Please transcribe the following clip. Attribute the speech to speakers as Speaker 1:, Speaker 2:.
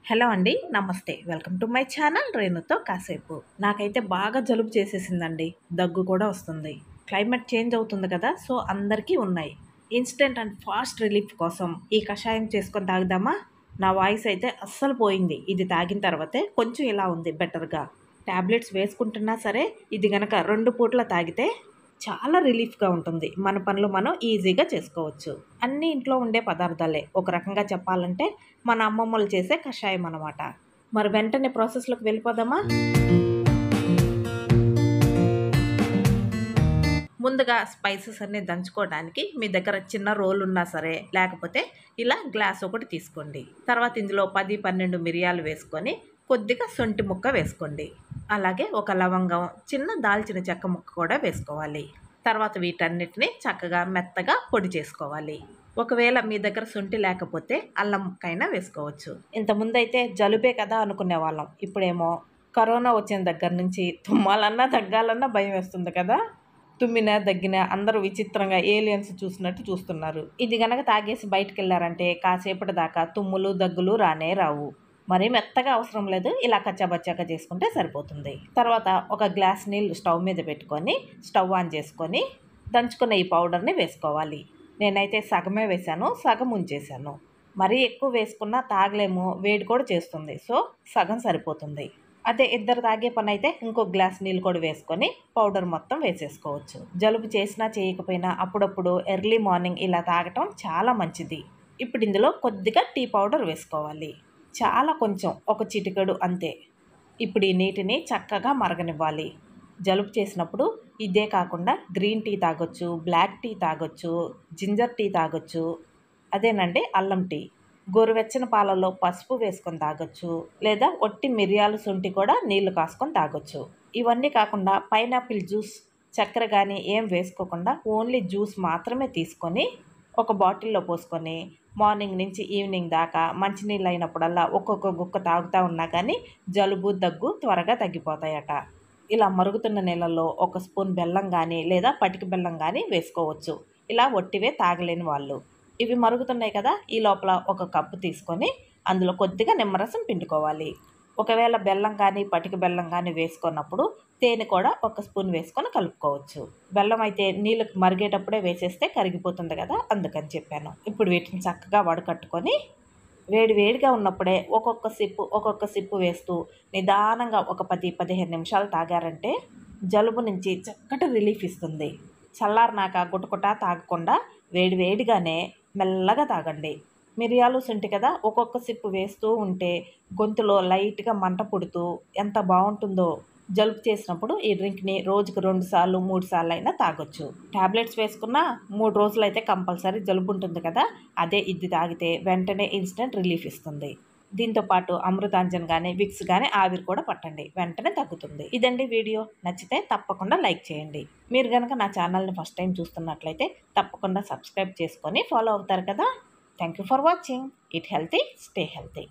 Speaker 1: Hello అండి. నమస్తే. Welcome to my channel రేణుతో కాసేపు. నాకైతే బాగా జలుబు చేసేసిందండి. దగ్గు కూడా వస్తుంది. క్లైమేట్ చేంజ్ అవుతుంది కదా! సో, అందరికీ ఉన్నాయి. ఇన్‌స్టంట్ అండ్ ఫాస్ట్ రిలీఫ్ కోసం ఈ కషాయం చేసుకొని తాగుదామా? నా వాయిస్ అయితే అస్సలు పోయింది. ఇది తాగిన తర్వాతే కొంచెం ఇలా ఉంది బెటర్‌గా. టాబ్లెట్స్ వేసుకుంటున్నా సరే, ఇది గనక 2 పూటల తాగితే చాలా రిలీఫ్‌గా ఉంటుంది. మన పనులు మనం ఈజీగా చేసుకోవచ్చు. అన్నీ ఇంట్లో ఉండే పదార్థాలే. ఒక రకంగా చెప్పాలంటే మన అమ్మమ్మలు చేసే కషాయం అనమాట. మరి వెంటనే ప్రాసెస్‌లోకి వెళ్ళిపోదామా? ముందుగా స్పైసెస్ అన్నీ దంచుకోవడానికి మీ దగ్గర చిన్న రోల్ ఉన్నా సరే, లేకపోతే ఇలా గ్లాస్ ఒకటి తీసుకోండి. తర్వాత ఇందులో 10, 12 మిరియాలు వేసుకొని కొద్దిగా సొంటి ముక్క వేసుకోండి. అలాగే ఒక లవంగం, చిన్న దాల్చిన చెక్క ముక్క కూడా వేసుకోవాలి. తర్వాత వీటన్నిటిని చక్కగా మెత్తగా పొడి చేసుకోవాలి. ఒకవేళ మీ దగ్గర శొంఠి లేకపోతే అల్లం ముక్కైనా వేసుకోవచ్చు. ఇంతకుముందైతే జలుబే కదా అనుకునేవాళ్ళం. ఇప్పుడేమో కరోనా వచ్చిన దగ్గర నుంచి తుమ్మాలన్నా, దగ్గాలన్నా భయం వేస్తుంది కదా! తుమ్మినా, దగ్గినా అందరూ విచిత్రంగా ఏలియన్స్ చూసినట్టు చూస్తున్నారు. ఇది గనక తాగేసి బయటికెళ్లారంటే కాసేపటి దాకా తుమ్ములు, దగ్గులు రానే రావు. మరీ మెత్తగా అవసరం లేదు. ఇలా కచ్చాబచ్చాగా చేసుకుంటే సరిపోతుంది. తర్వాత ఒక గ్లాస్ నీళ్ళు స్టవ్ మీద పెట్టుకొని స్టవ్ ఆన్ చేసుకొని దంచుకున్న ఈ పౌడర్ని వేసుకోవాలి. నేనైతే సగమే వేశాను, సగం ఉంచేశాను. మరీ ఎక్కువ వేసుకున్నా తాగలేము, వేడి కూడా చేస్తుంది. సో, సగం సరిపోతుంది. అదే ఇద్దరు తాగే పని అయితే ఇంకో గ్లాస్ నీళ్ళు కూడా వేసుకొని పౌడర్ మొత్తం వేసేసుకోవచ్చు. జలుబు చేసినా చేయకపోయినా అప్పుడప్పుడు ఎర్లీ మార్నింగ్ ఇలా తాగటం చాలా మంచిది. ఇప్పుడు ఇందులో కొద్దిగా టీ పౌడర్ వేసుకోవాలి. చాలా కొంచెం, ఒక చిటికెడు అంతే. ఇప్పుడు ఈ నీటిని చక్కగా మరగనివ్వాలి. జలుబు చేసినప్పుడు ఇదే కాకుండా గ్రీన్ టీ తాగొచ్చు, బ్లాక్ టీ తాగొచ్చు, జింజర్ టీ తాగొచ్చు. అదేనండి అల్లం టీ. గోరువెచ్చని పాలల్లో పసుపు వేసుకొని తాగొచ్చు, లేదా ఒట్టి మిరియాలు, శొంఠి కూడా నీళ్లు కాసుకొని తాగొచ్చు. ఇవన్నీ కాకుండా పైనాపిల్ జ్యూస్, చక్కెర కానీ ఏం వేసుకోకుండా ఓన్లీ జ్యూస్ మాత్రమే తీసుకొని ఒక బాటిల్లో పోసుకొని మార్నింగ్ నుంచి ఈవినింగ్ దాకా మంచినీళ్ళు అయినప్పుడల్లా ఒక్కొక్క గుక్క తాగుతూ ఉన్నా కానీ జలుబు, దగ్గు త్వరగా తగ్గిపోతాయట. ఇలా మరుగుతున్న నీళ్ళల్లో ఒక స్పూన్ బెల్లం కానీ లేదా పటిక బెల్లం కానీ వేసుకోవచ్చు. ఇలా ఒట్టివే తాగలేని వాళ్ళు. ఇవి మరుగుతున్నాయి కదా, ఈ లోపల ఒక కప్పు తీసుకొని అందులో కొద్దిగా నిమ్మరసం పిండుకోవాలి. ఒకవేళ బెల్లం కానీ పటిక బెల్లం కానీ వేసుకున్నప్పుడు తేనె కూడా ఒక స్పూన్ వేసుకొని కలుపుకోవచ్చు. బెల్లం అయితే నీళ్ళకి మరిగేటప్పుడే వేసేస్తే కరిగిపోతుంది కదా, అందుకని చెప్పాను. ఇప్పుడు వీటిని చక్కగా వడకట్టుకొని వేడి వేడిగా ఉన్నప్పుడే ఒక్కొక్క సిప్పు వేస్తూ నిదానంగా ఒక 10-15 నిమిషాలు తాగారంటే జలుబు నుంచి చక్కటి రిలీఫ్ ఇస్తుంది. చల్లారినాక గుటగుటా తాగకుండా వేడివేడిగానే మెల్లగా తాగండి. మిరియాలు, శొంఠి కదా, ఒక్కొక్క సిప్పు వేస్తూ ఉంటే గొంతులో లైట్గా మంట పుడుతూ ఎంత బాగుంటుందో. జలుబు చేసినప్పుడు ఈ డ్రింక్ని రోజుకు 2 సార్లు 3 సార్లు అయినా తాగొచ్చు. టాబ్లెట్స్ వేసుకున్న 3 రోజులైతే కంపల్సరీ జలుబు ఉంటుంది కదా, అదే ఇది తాగితే వెంటనే ఇన్స్టెంట్ రిలీఫ్ ఇస్తుంది. దీంతో పాటు అమృతాంజన్ కానీ విక్స్ కానీ ఆవిరి కూడా పట్టండి, వెంటనే తగ్గుతుంది. ఇదండి వీడియో. నచ్చితే తప్పకుండా లైక్ చేయండి. మీరు కనుక నా ఛానల్ని ఫస్ట్ టైం చూస్తున్నట్లయితే తప్పకుండా సబ్స్క్రైబ్ చేసుకొని ఫాలో అవుతారు కదా. Thank you for watching. Eat healthy, stay healthy.